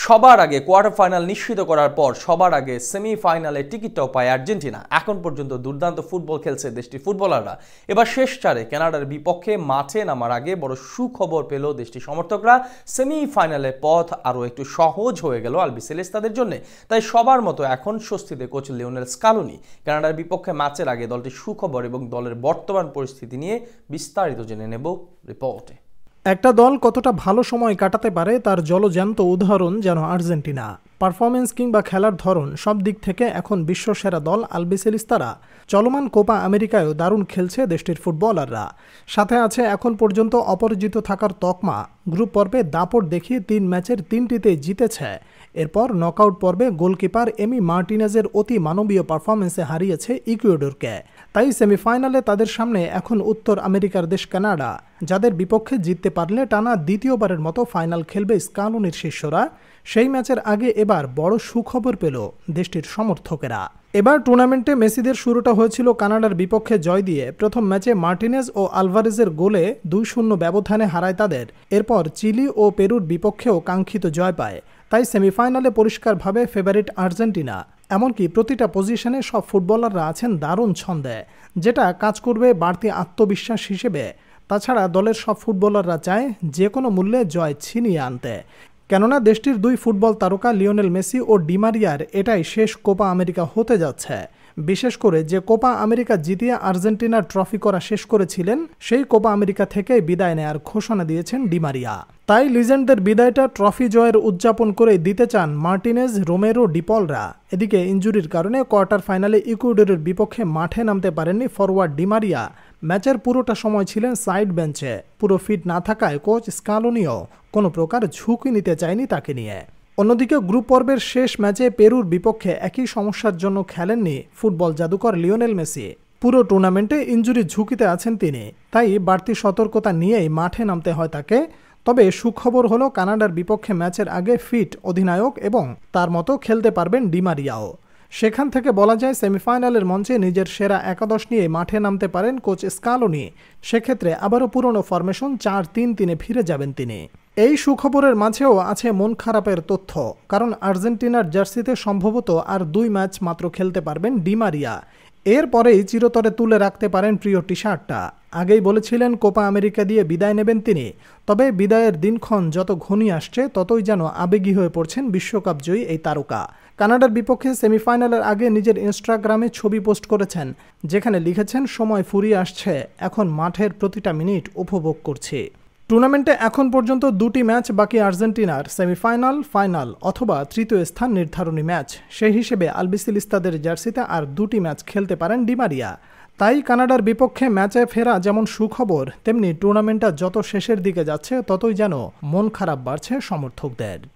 সবার আগে quarter final নিশ্চিত করার পর সবার আগে সেমিফাইনালে টিকিটটাও পায় আর্জেন্টিনা। এখন পর্যন্ত দুর্দান্ত ফুটবল খেলছে দেশটির ফুটবলাররা। এবার শেষ চারে কানাডার বিপক্ষে মাঠে নামার আগে বড় সুখবর পেল দেশটির সমর্থকরা। সেমিফাইনালে পথ আরও একটু সহজ হয়ে গেল আলবিসেলেস্তাদের জন্য। তাই সবার মতো এখন স্বস্তিতে কোচ লিওনেল স্কালোনি। কানাডার বিপক্ষে ম্যাচের আগে দলটির সুখবর এবং দলের বর্তমান পরিস্থিতি নিয়ে বিস্তারিত জেনে নেব রিপোর্টে। একটা দল কতটা ভালো সময় কাটাতে পারে তার জলজ্যান্ত উদাহরণ যেন আর্জেন্টিনা। পারফরমেন্স কিংবা খেলার ধরন সব দিক থেকে এখন বিশ্বসেরা দল আলবিসেলিস্তারা। চলমান কোপা আমেরিকায়ও দারুণ খেলছে দেশটির ফুটবলাররা। সাথে আছে এখন পর্যন্ত অপরাজিত থাকার তকমা। গ্রুপ পর্বে দাপট দেখিয়ে 3 ম্যাচের 3টিতেই জিতেছে। এরপর নকআউট পর্বে গোলকিপার এমি মার্টিনেজের অতি মানবীয় পারফরমেন্সে হারিয়েছে ইকুয়েডরকে। তাই সেমিফাইনালে তাদের সামনে এখন উত্তর আমেরিকার দেশ কানাডা, যাদের বিপক্ষে জিততে পারলে টানা দ্বিতীয়বারের মতো ফাইনাল খেলবে স্কালোনির শিষ্যরা। সেই ম্যাচের আগে এবার বড় সুখবর পেল দেশটির সমর্থকেরা। এবার টুর্নামেন্টে মেসিদের শুরুটা হয়েছিল কানাডার বিপক্ষে জয় দিয়ে। প্রথম ম্যাচে মার্টিনেজ ও আলভারেজের গোলে 2-0 ব্যবধানে হারায় তাদের। এরপর চিলি ও পেরুর বিপক্ষেও কাঙ্ক্ষিত জয় পায়। তাই সেমিফাইনালে পরিষ্কারভাবে ফেভারিট আর্জেন্টিনা। এমনকি প্রতিটা পজিশনে সব ফুটবলাররা আছেন দারুণ ছন্দে, যেটা কাজ করবে বাড়তি আত্মবিশ্বাস হিসেবে। তাছাড়া দলের সব ফুটবলাররা চায় যে কোনো মূল্যে জয় ছিনিয়ে আনতে। কেননা দেশটির 2 ফুটবল তারকা লিওনেল মেসি ও ডিমারিয়ার এটাই শেষ কোপা আমেরিকা হতে যাচ্ছে। বিশেষ করে যে কোপা আমেরিকা জিতিয়ে আর্জেন্টিনার ট্রফি করা শেষ করেছিলেন, সেই কোপা আমেরিকা থেকে বিদায় নেয়ার ঘোষণা দিয়েছেন ডিমারিয়া। তাই লিজেন্ডদের বিদায়টা ট্রফি জয়ের উদযাপন করে দিতে চান মার্টিনেজ, রোমেরো, ডিপলরা। এদিকে ইনজুরির কারণে কোয়ার্টার ফাইনালে ইকুয়েডরের বিপক্ষে মাঠে নামতে পারেননি ফরওয়ার্ড ডিমারিয়া। ম্যাচের পুরোটা সময় ছিলেন সাইড বেঞ্চে। পুরো ফিট না থাকায় কোচ স্কালোনিও কোনো প্রকার ঝুঁকি নিতে চায়নি তাকে নিয়ে। অন্যদিকে গ্রুপ পর্বের শেষ ম্যাচে পেরুর বিপক্ষে একই সমস্যার জন্য খেলেননি ফুটবল জাদুকর লিওনেল মেসি। পুরো টুর্নামেন্টে ইনজুরির ঝুঁকিতে আছেন তিনি। তাই বাড়তি সতর্কতা নিয়েই মাঠে নামতে হয় তাকে। তবে সুখবর হলো কানাডার বিপক্ষে ম্যাচের আগে ফিট অধিনায়ক এবং তার মতো খেলতে পারবেন ডিমারিয়াও। সেখান থেকে বলা যায় সেমিফাইনালের মঞ্চে নিজের সেরা একাদশ নিয়ে মাঠে নামতে পারেন কোচ স্কালোনি। সেক্ষেত্রে আবারও পুরনো ফরমেশন 4-3-3-এ ফিরে যাবেন তিনি। এই সুখবরের মাঝেও আছে মন খারাপের তথ্য, কারণ আর্জেন্টিনার জার্সিতে সম্ভবত আর 2 ম্যাচ মাত্র খেলতে পারবেন ডিমারিয়া। এরপরেই চিরতরে তুলে রাখতে পারেন প্রিয় টি শার্টটা। আগেই বলেছিলেন কোপা আমেরিকা দিয়ে বিদায় নেবেন তিনি। তবে বিদায়ের দিনক্ষণ যত ঘনিয়ে আসছে ততই যেন আবেগী হয়ে পড়ছেন বিশ্বকাপ জয়ী এই তারকা। কানাডার বিপক্ষে সেমিফাইনালের আগে নিজের ইনস্টাগ্রামে ছবি পোস্ট করেছেন, যেখানে লিখেছেন, সময় ফুরিয়ে আসছে, এখন মাঠের প্রতিটা মিনিট উপভোগ করছি। টুর্নামেন্টে এখন পর্যন্ত 2টি ম্যাচ বাকি আর্জেন্টিনার, সেমিফাইনাল, ফাইনাল অথবা তৃতীয় স্থান নির্ধারণী ম্যাচ। সেই হিসেবে আলবিসেলিস্তাদের জার্সিতে আর 2টি ম্যাচ খেলতে পারেন ডিমারিয়া। তাই কানাডার বিপক্ষে ম্যাচে ফেরা যেমন সুখবর, তেমনি টুর্নামেন্টটা যত শেষের দিকে যাচ্ছে ততই যেন মন খারাপ বাড়ছে সমর্থকদের।